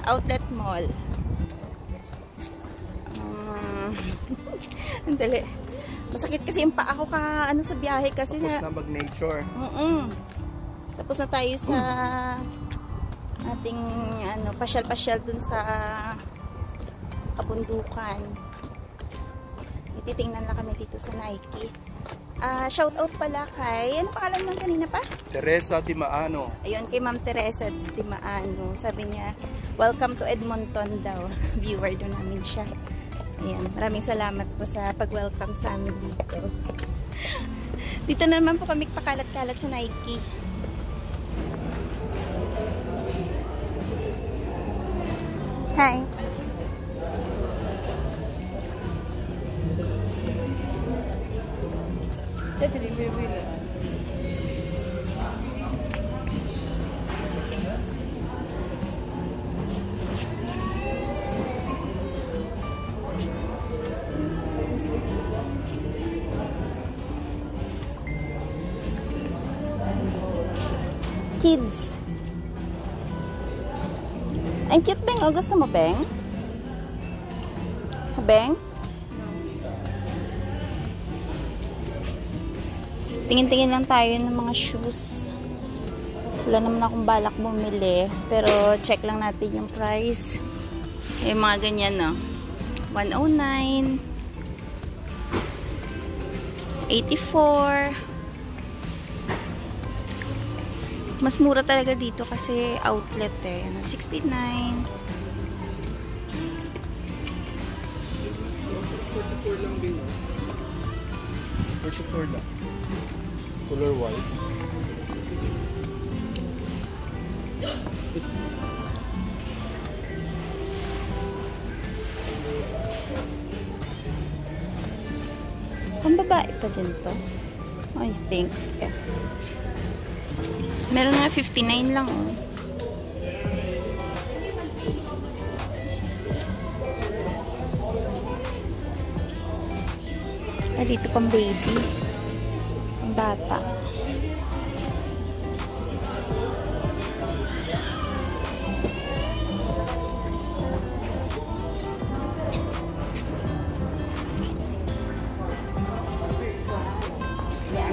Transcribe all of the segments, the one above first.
Outlet Mall. Andali. Masakit kasi yung paa ko sa biyahe kasi tapos na mag-nature. Tapos na tayo sa ating pasyal-pasyal dun sa kabundukan. Ititingnan lang kami dito sa Nike. Shout out pala kay, ano pangalan ng kanina pa? Teresa Timaano. Ayun, kay Ma'am Teresa Timaano. Sabi niya, welcome to Edmonton daw. Viewer doon namin siya. Ayan, maraming salamat po sa pag-welcome sa amin dito. Dito naman po kami pakalat-kalat sa Nike. Hi! Kids. Ang cute, Beng. O, gusto mo, Beng? Beng? Tingin-tingin lang tayo ng mga shoes. Wala naman akong balak bumili. Pero, check lang natin yung price. Yung mga ganyan, no? 109. 84. Mas mura talaga dito kasi outlet eh. 69. 44 lang din. 44 lang. Color white. Pang babae pa din to. I think. Yeah. Meron nga 59 lang, oh. Dito pang baby. Pang bata.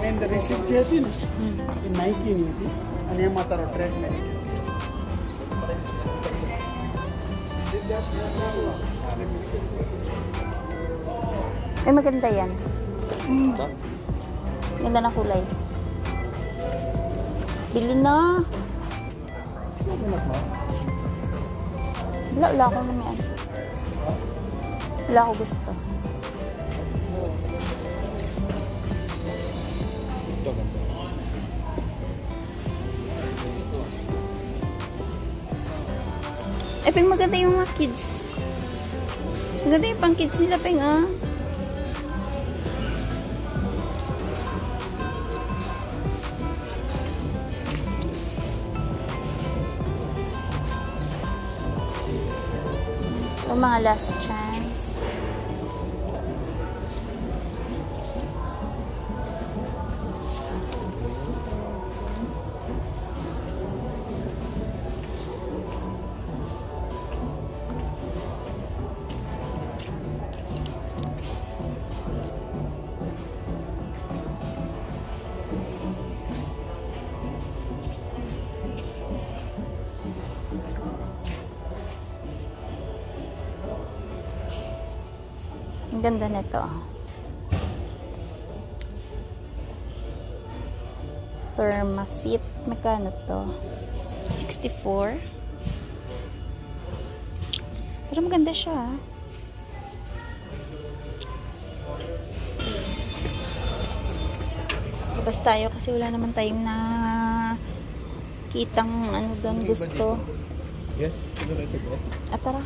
And the receipt చేసి Nike ఇది అని ఏమంటారు track man Ay, maganda yan. Ganda na kulay. Bili na. Wala ako naman yan. Wala ako gusto. Eh, Peng, maganda yung mga kids. Maganda yung pang kids nila, Peng, ah. Ito, mga last chance. Ang ganda nito. Thermafit. Magkano to? 64. Pero maganda siya. Labas tayo kasi wala naman tayong na kitang ano doon gusto. Yes. At tara.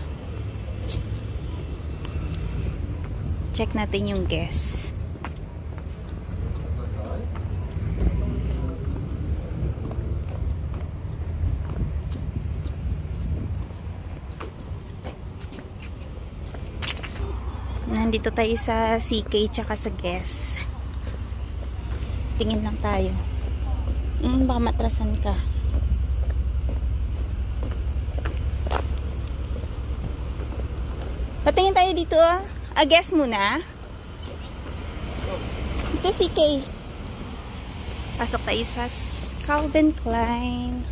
Check natin yung Guess. Nandito tayo sa CK tsaka sa Guess. Tingin lang tayo. Baka matrasan ka. Patingin tayo dito ah. Guess muna. Ito CK. Pasok tayo sa Calvin Klein.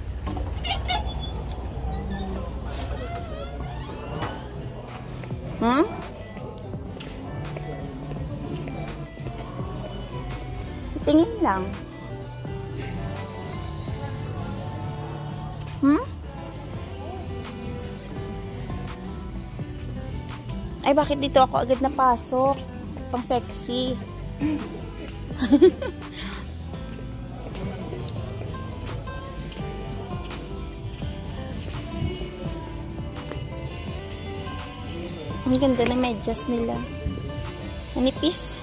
Tingin lang. Ay, bakit dito ako agad napasok? Pang sexy. Ang ganda ng medyas nila. Manipis.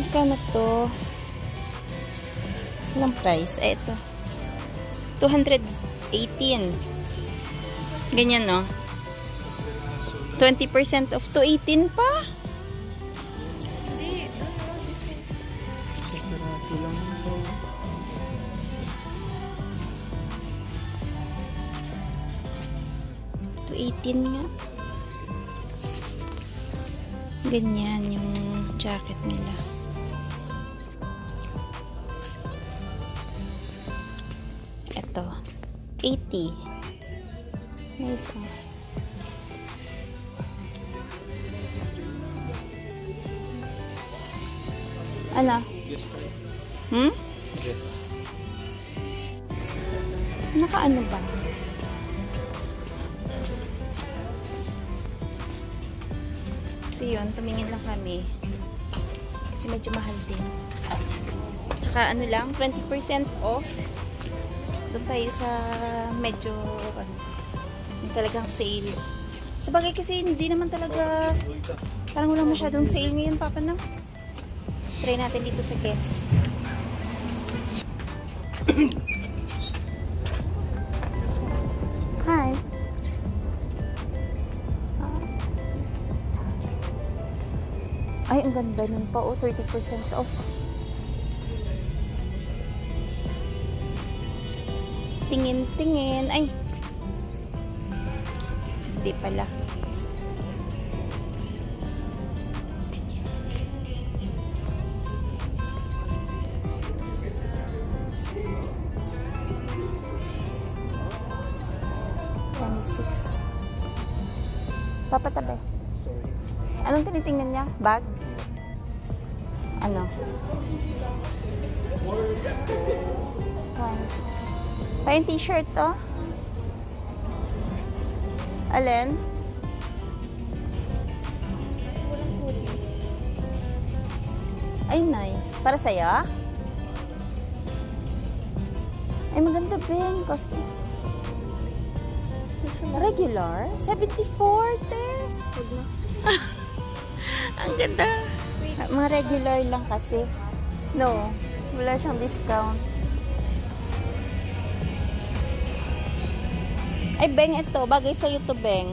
Magkano to? Walang price. Ito. 218. Ganyan, no? 20% off. 218 pa? Hindi. Doon ako different. Piraso lang ito. $218 nga. Ganyan yung jacket nila. Ito. 80. Nice, huh? Ano? Yes, tayo. Yes. Nakaano ba? Kasi yun, tumingin lang kami. Kasi medyo mahal din. Tsaka ano lang, 20% off. Doon tayo sa medyo yung talagang sale. Sabagay kasi hindi naman talaga parang wala masyadong sale ngayon, Papa, no? Try natin dito sa Guess. Hi. Ay, ang ganda nun pa. 30% off. Tingin. Ay. Hindi pala. Papatabi. Sorry. Anong tinitingnan niya? Bag? Ano? 26. Pa yung t-shirt to? Alin? Ay, nice. Para sa'yo? Ay, maganda din. Kasi regular? 74, te. Huwag na. Ang ganda. Mga regular lang kasi. No, wala siyang discount. Ay, Beng, ito. Bagay sa'yo to, Beng.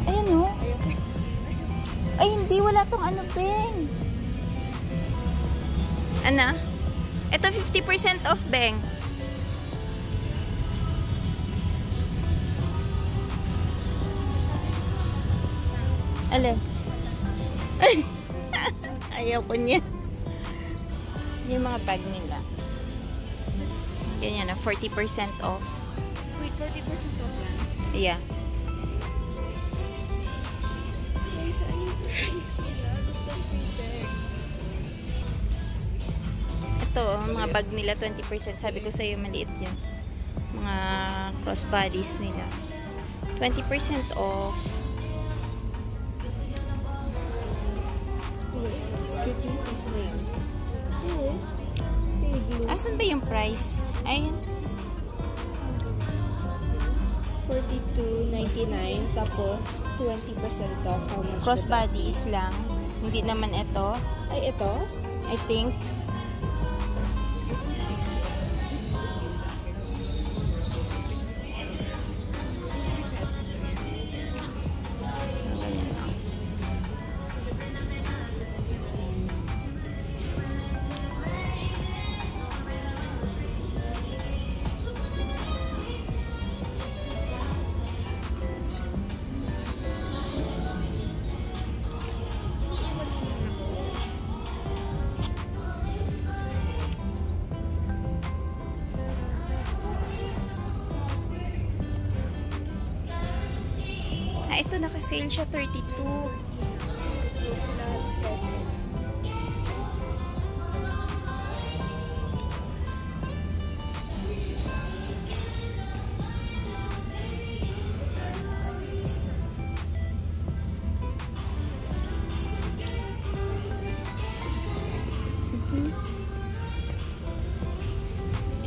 Ayan, no? Ay, hindi. Wala tong ano, Beng. Ano? Ito, 50% off, Beng. Alin? Ayaw ko niya. Yung mga bag nila. Ganyan na, 40% off. Wait, 40% off yan? Yeah. Guys, ano yung price nila? Gusto ko i-check. Ito, mga bag nila, 20%. Sabi ko sa'yo, maliit yan. Mga crossbodies nila. 20% off. glue. Asan ba yung price? Ayan. 42.99 tapos 20% off. How much? Crossbody is lang. Hindi naman ito. Ay, ito? I think. Ito naka-sale siya 32. Sila 7.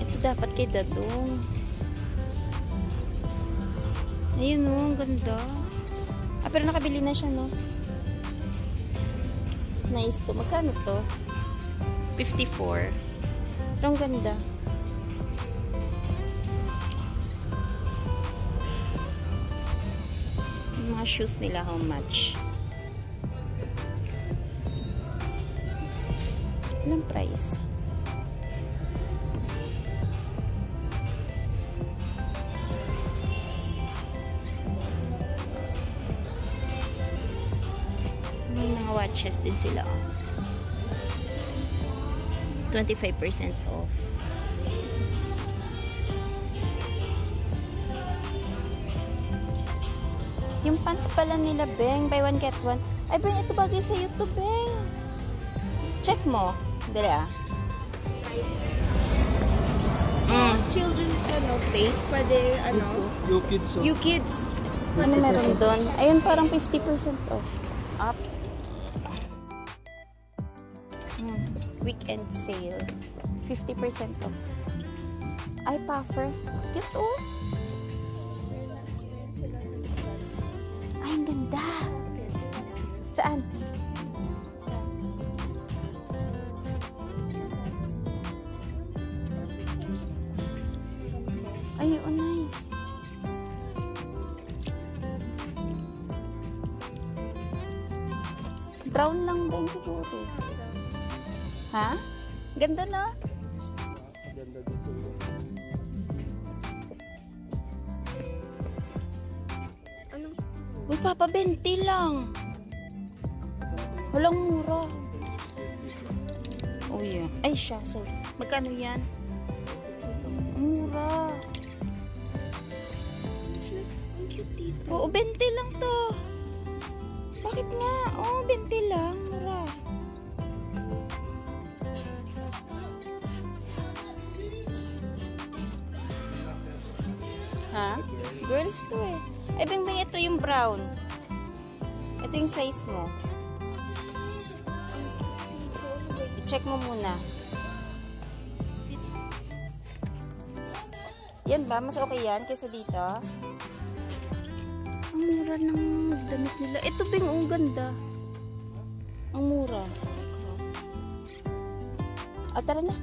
Ito dapat kay Dadong. Ayun o, ang ganda. Pero nakabili na siya, no? Nice to. Magkano to? 54. Pero ang ganda. Yung mga shoes nila, how much? Anong price? May mga watches din sila. 25% off. Yung pants pala nila, Beng. Buy one, get one. Ay, Beng, ito bagay sa YouTube, Beng. Check mo. Dali, ah. Children's place. Pwede, You kids. You kids. Ano meron doon? Ayun, parang 50% off. Up. Weekend sale. 50% off. Ay, puffer. Cute, oh. Ay, ang ganda. Saan? Ay, oh, nice. Brown lang din siguro. Ha? Ganda na. Ganda dito. Ano? Uy, Papa, 20 lang. Walang mura. Oh, yeah. Ay, siya. Sorry. Magkano yan? Mura. Ang cute dito. Oo, 20 lang to. Bakit nga? Oo, 20 lang. Mura. Ha? Girls to eh. Ay, Beng, ito yung brown. Ito yung size mo. I-check mo muna. Yan ba? Mas okay yan kaysa dito? Ang mura ng damit nila. Ito, Beng, ang ganda. Ang mura. Tara na.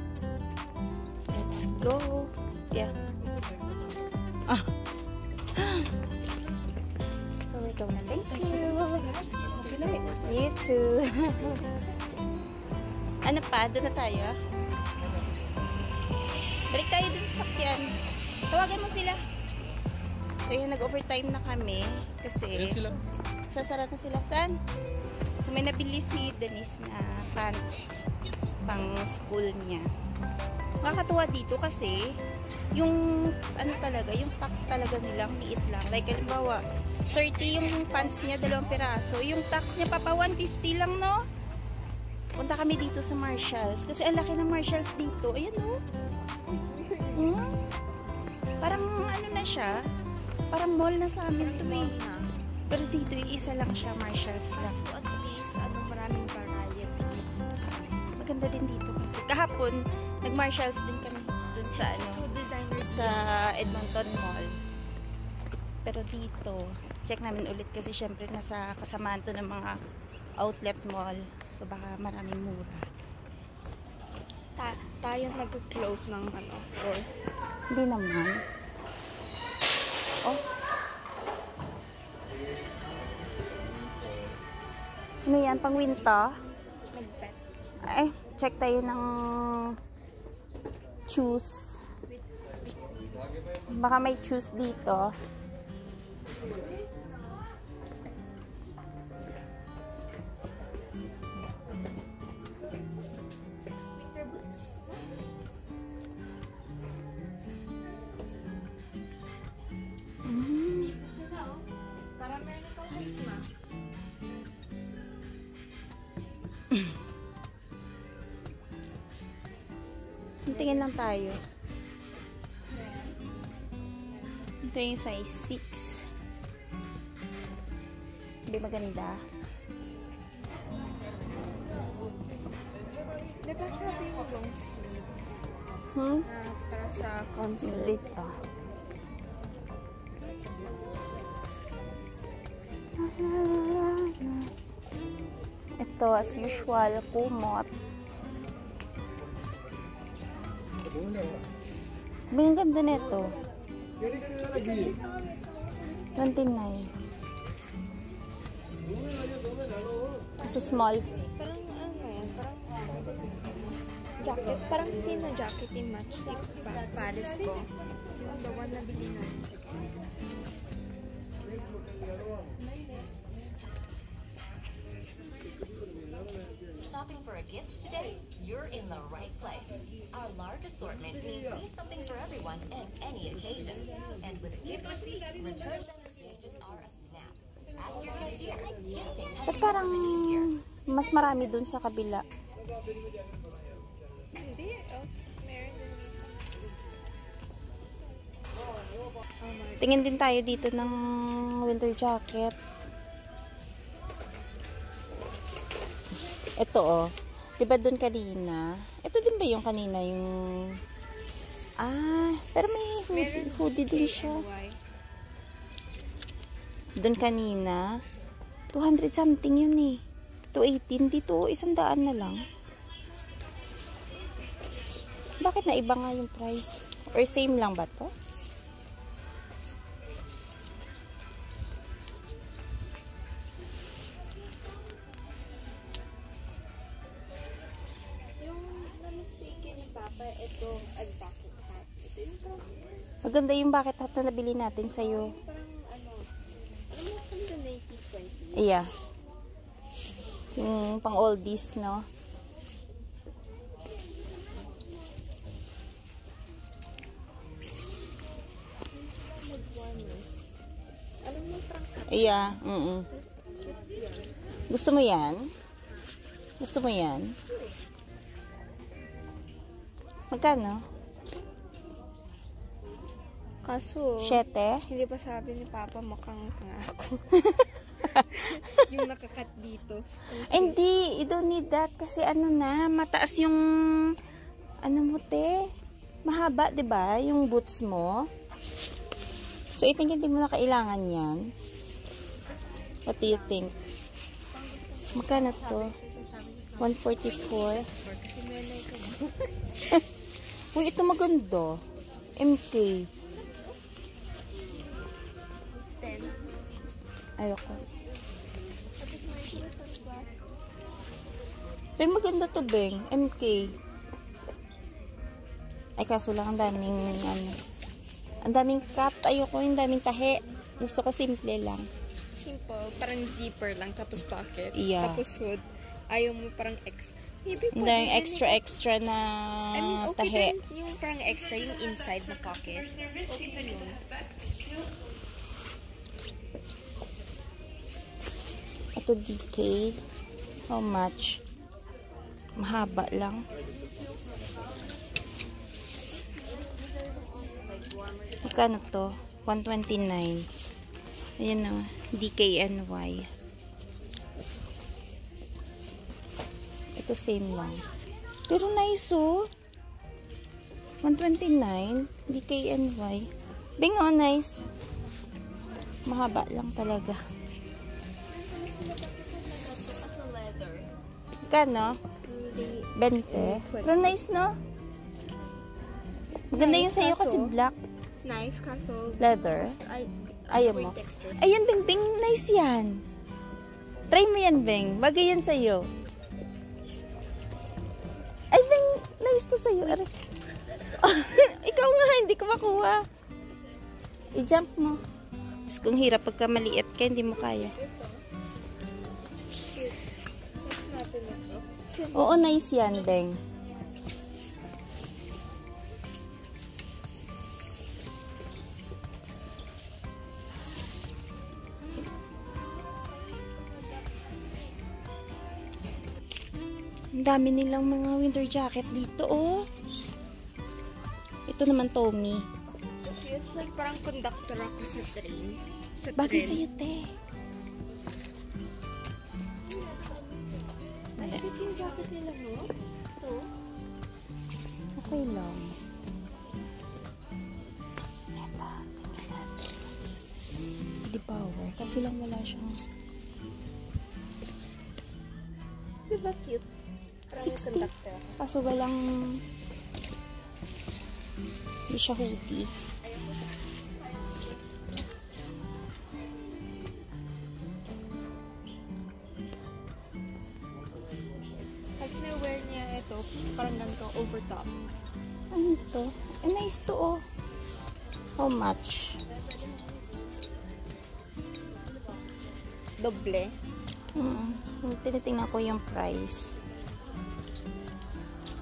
Let's go. Yeah. So, ikaw na. Thank you. You too. Ano pa? Doon na tayo? Balik tayo dun sa sakyan. Tawagan mo sila. So, yun, nag-overtime na kami. Kasi, Ayan sila. sasara na sila. Saan? So, may nabili si Denise na pants pang school niya. Nakakatuwa dito kasi yung ano talaga, yung tax talaga nilang liit lang. Like, halimbawa, 30 yung pants niya, 2 piraso. Yung tax niya, papa, 150 lang, no? Punta kami dito sa Marshalls. Kasi ang laki ng Marshalls dito. Ayan, no? Parang ano na siya. Parang mall na sa amin to eh. Pero dito, isa lang siya, Marshalls lang. So, at least, maraming variety. Maganda din dito kasi. Kahapon, Nag-Marshalls din kami dun sa ano, Two designers. sa Edmonton Mall. Pero dito, check namin ulit kasi syempre nasa kasamaan to ng mga outlet mall. So baka maraming mura. Tayo nag-close ng ano, stores. Hindi naman. Oh. Ano yan? Pang winter? Nag-bet. Ay, check tayo ng shoes. Baka may shoes dito. Winter boots. Para meron ikaw height na. Tingin lang tayo. Ito yung size 6. Hindi maganda. Diba sabi yung long sleeve? Para sa concert. Dito. Ito, as usual, kumot. Ang ganda nito. 29. So small. Parang parang jacket. Parang hindi na jacket yung match. Paris ko. Yung the one na bili na. Shopping for a gift today? You're in the right place. Our large assortment means we have something for everyone and any occasion. And with a gift receipt, returns and exchanges are a snap. Ask your cashier. Gifting has But never parang been easier. mas marami dun sa kabila. Hindi. Oh, meron din. Tingin din tayo dito ng winter jacket. Ito oh. Diba dun kanina? Ito din ba yung kanina yung... pero may hoodie din siya. Dun kanina. 200 something yun eh. 218 dito. 100 na lang. Bakit na iba nga yung price? Or same lang ba to? Papa, ito ang bucket hat. Ito yung parang, Maganda yung bucket hat na nabili natin sa'yo. parang ano mo kung the Nike 20? Yeah. Yung pang oldies, no? Alam mo, parang Yeah. Gusto mo yan? Gusto mo yan? Magkano? kaso, 7? hindi pa sabi ni Papa mukhang tanga ako. Yung nakakat dito. Hindi, you don't need that kasi ano na, mataas yung ano mo te, mahaba 'di ba? Yung boots mo. So I think hindi mo na kailangan 'yan. What do you think? Magkano to? 144. Kasi may Nike Uy, ito maganda. MK. 10. Ayoko. Beng, maganda to, Beng. MK. Ay, kaso lang ang daming, ano, ang daming cut. Ayoko yung daming tahe. Gusto ko simple lang. Simple, parang zipper lang, tapos pockets, Yeah. tapos hood. Ayaw mo parang maybe Ang pwede daming din extra na I mean, okay tahe. din yung parang extra, yung inside na pocket. Okay din yun. Ito DK. How much? Mahaba lang. Magkano to? 129. Ayan na. DKNY. Ito same lang. Pero nice oh. 129. DKNY. Bing, oh, nice. Mahaba lang talaga. Kano? 20. Pero nice, no? Maganda yung sa'yo kasi black. Nice, kaso Leather. Ayaw mo. Ayun, Bing, Bing. Nice yan. Try mo yan, Bing. Bagay yan sa'yo. Ay, Bing. Nice to sa'yo. Ikaw nga, hindi ko makuha. I-jump mo. Tapos kung hirap pagka maliit ka, hindi mo kaya. Oo, nice yan, Beng. Ang dami nilang mga winter jacket dito, oh. Ito naman, Tommy. feels like parang conductor ako sa train. Bagay sa'yo, te. Ay, yung jacket nila, no? So, okay lang. Ito, tingnan natin. Di power. Kasi lang wala siyang... diba cute? 60. Kaso walang... Hindi siya hoodie. Pag na-wear niya ito, parang ganito, over top. Ano to? Nice to, oh. How much? Doble. Tinitingnan ko yung price.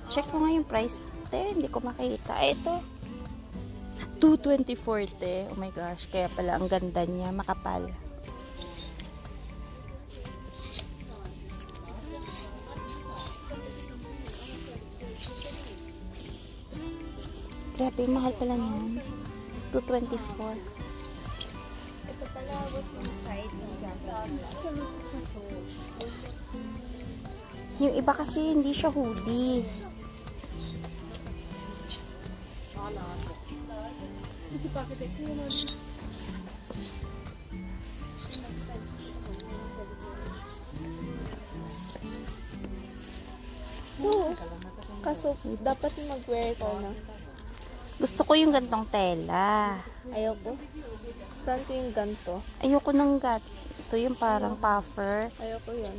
Check ko nga yung price. Te, hindi ko makita. Ito. 224, te. Oh my gosh. Kaya pala ang ganda niya. Makapal. Grabe, mahal pala niyan. 224. Ito pala, what's inside yung jacket. Yung iba kasi hindi siya hoodie. Oo. Kaso, dapat mag-wear ko na. Gusto ko yung gantong tela. Ayoko. Gusto ko yung ganito. Ayoko ng ito yung parang puffer. Ayoko yun.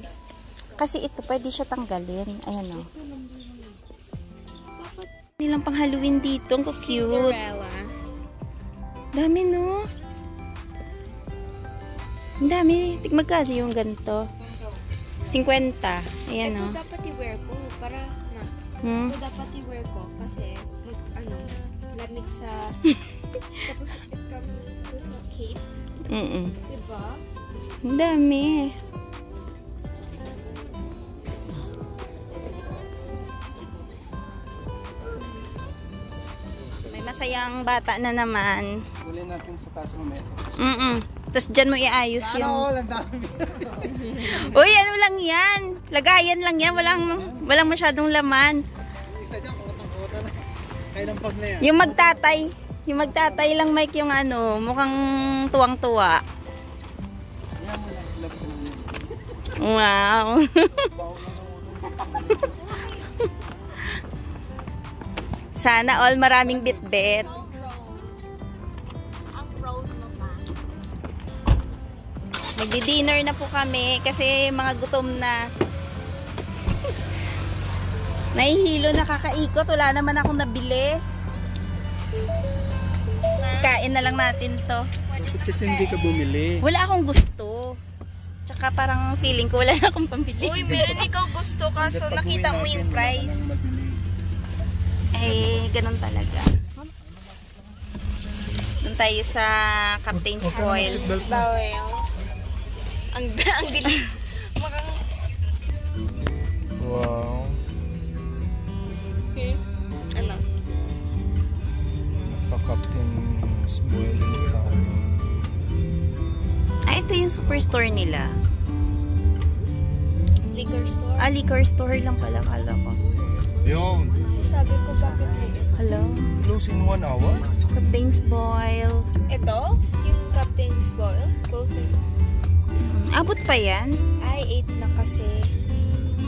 Kasi ito, pwede siya tanggalin. Ayan o. Nilang pang Halloween dito. Ang cute. Cinderella. Dami, no? Ang dami. Magkano yung ganito? 50. Ayan o. Ito dapat i-wear ko para na. Ito dapat i-wear ko kasi lamig sa tapos it comes with a cape. Diba? Ang dami. May masayang bata na naman. Huli natin sa taas mamaya. Tapos dyan mo iayos Sana yung... all, ang dami. Uy, ano lang yan? Lagayan lang yan. Walang masyadong laman. Isa dyan, kutang-kuta na. Kailang pag na yan. Yung magtatay lang, Mike, yung ano, mukhang tuwang-tuwa. Wow. Sana all maraming bit-bit. Magdi-dinner na po kami kasi mga gutom na. Nahihilo, nakakaikot. Wala naman akong nabili. Kain na lang natin to. Bakit kasi hindi ka bumili? Wala akong gusto. Tsaka parang feeling ko wala na akong pambili. Uy, meron ikaw gusto kaso nakita mo yung price. Eh, ganun talaga. Doon tayo sa Captain's Foil. Bawel. Ang galing. Wow. Ano? Pa-Captain's Foil. Ah, ito yung superstore nila. Liquor store. Ah, liquor store lang pala, kala ko. Yun. Kasi sa sabi ko bakit liit. Hello? Close in 1 hour? Captain's Boil. Ito, yung Captain's Boil, closer. Abot pa yan? Ay, 8 na kasi.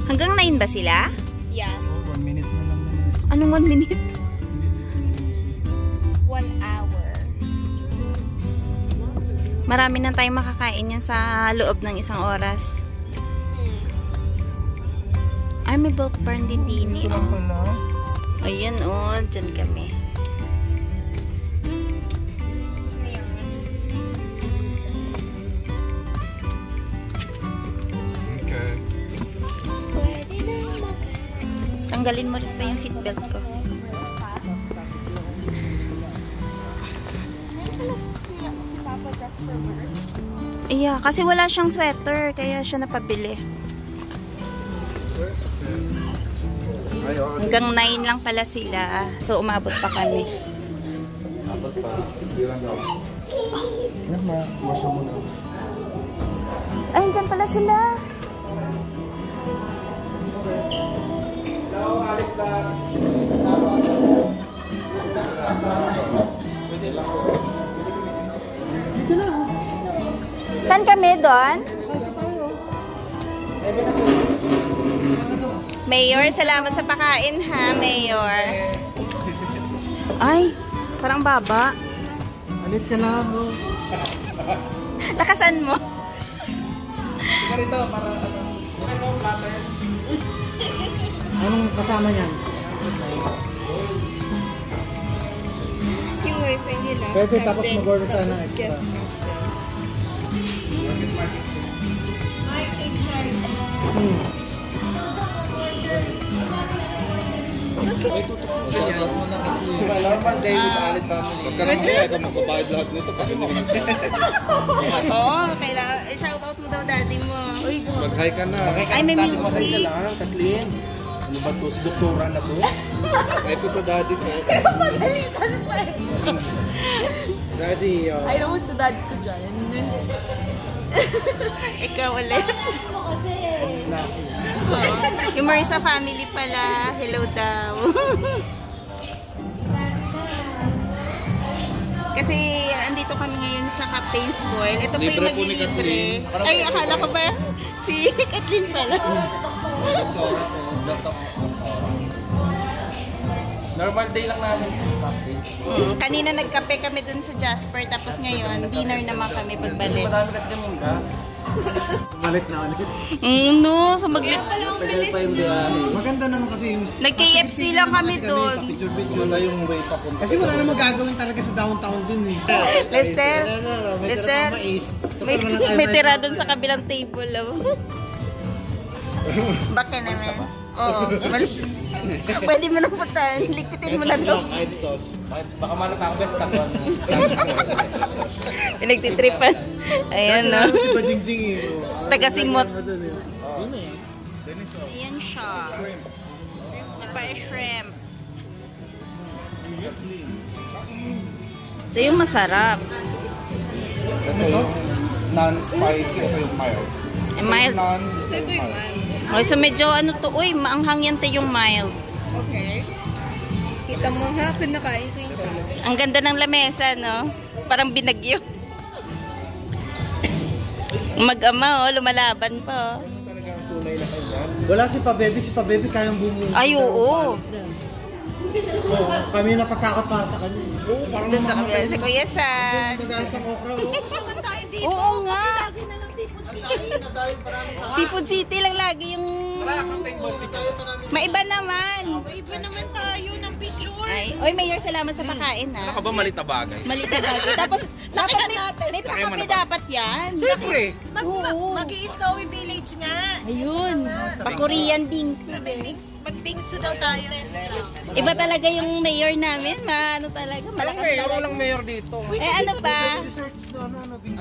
Hanggang 9 ba sila? Yeah, Oh, 1 minute na lang. Anong 1 minute? 1 hour. Marami na tayong makakain yan sa loob ng 1 oras. Ay, may bulk barn din din. Ito lang pala. Ayan, oh. Dyan kami. Okay. Pwede na makain. Tanggalin mo rin pa yung seatbelt ko. Si Papa dress for work. Iya, kasi wala siyang sweater. Kaya siya napabili. Hanggang 9 lang pala sila. So, umabot pa kami. Yan ma, masa mo na. Ay, dyan pala sila. Saan kami doon? Mayor, salamat sa pakain ha, Mayor. Ay, parang baba. Alit ka lang. Oh. Lakasan mo. Anong kasama niyan? Yung wifi nila. Pwede, tapos Captain's, mag-order ka na tapos extra. guest. Normal day with Alit family. Pagkarang kaya ka magbabayad lahat nito pag hindi naman siya. Oo, kailangan. Shoutout mo daw daddy mo. Uy, Mag-hi ka na. ay, may music. lang, Kathleen. Ano ba to? Si doktora na to? Hi po sa daddy ko. Pagalitan pa eh. Daddy, Ay, naman sa daddy ko dyan. Ikaw ulit. Yung Marisa family pala. Hello daw. Kasi andito kami ngayon sa Captain's Boil. Ito po yung Libre po ni maglilibre. Kathleen. Ay, akala ko ba si Kathleen pala. Normal day lang namin. Kanina nagkape kami dun sa Jasper. Tapos ngayon, dinner naman kami pagbalik. Madami kasi kaming gas. Malit na ulit. No, so maglit. tagal pa yung biyahe. Maganda naman kasi yung... Nag-KFC lang kami doon. Picture-picture Wala yung way papunta. Kasi wala namang gagawin talaga sa downtown dun eh. Lester, May Lester, tira pa mais. may tira dun sa kabilang table. Baka naman. Oo. Pwede mo nang putahan. Likitin mo na doon. Kahit sauce. Baka malas ang best takon. Pinagtitripan. Ayan no. Si Bajingjing eh. Taga-simot. Yun eh. Ayan siya. Napa-shrimp. Ito yung masarap. Ito yung non-spicy. Ito yung mild. Mild. Non-mild. Okay, so medyo ano to. Uy, maanghang yan yung mild. Okay. Kita mo ha, pinakain ko yung kain. Ang ganda ng lamesa, no? Parang binagyo. Mag-ama, oh. Lumalaban pa, oh. Wala si Pa-Baby kayang bumuhay. Ay, oo. Kami napatakot para sa kanya. Oo, parang Doon sa kabila si Kuya San. Dahil pang okra. Oo nga. Seafood City lang lagi yung... Maiba naman. Iba naman tayo ng picture. Ay, oy, Mayor, salamat sa pakain, ha. Ano ka ba malit na bagay? Malit na bagay. Tapos, dapat may pakape dapat yan. Siyempre. Oo. Mag-i-Snowy Village nga. Ayun. Pa-Korean bingsu. Mag-bingsu daw tayo. Iba talaga yung mayor namin. Ano talaga. Walang Malakas mayor, talaga. walang mayor dito. Eh, ano pa?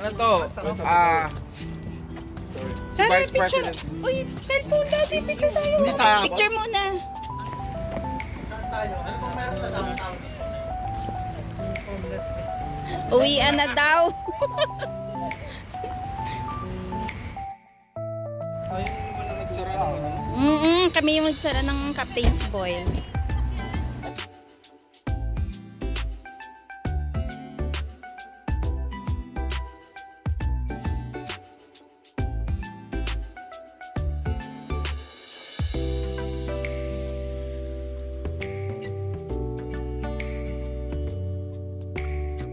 Ano to? Vice President. Uy, cellphone dati. Picture tayo. Hindi tayo. Picture muna. Uwian na daw. Ayun naman na nagsara. Kami yung nagsara ng Captain's Boil.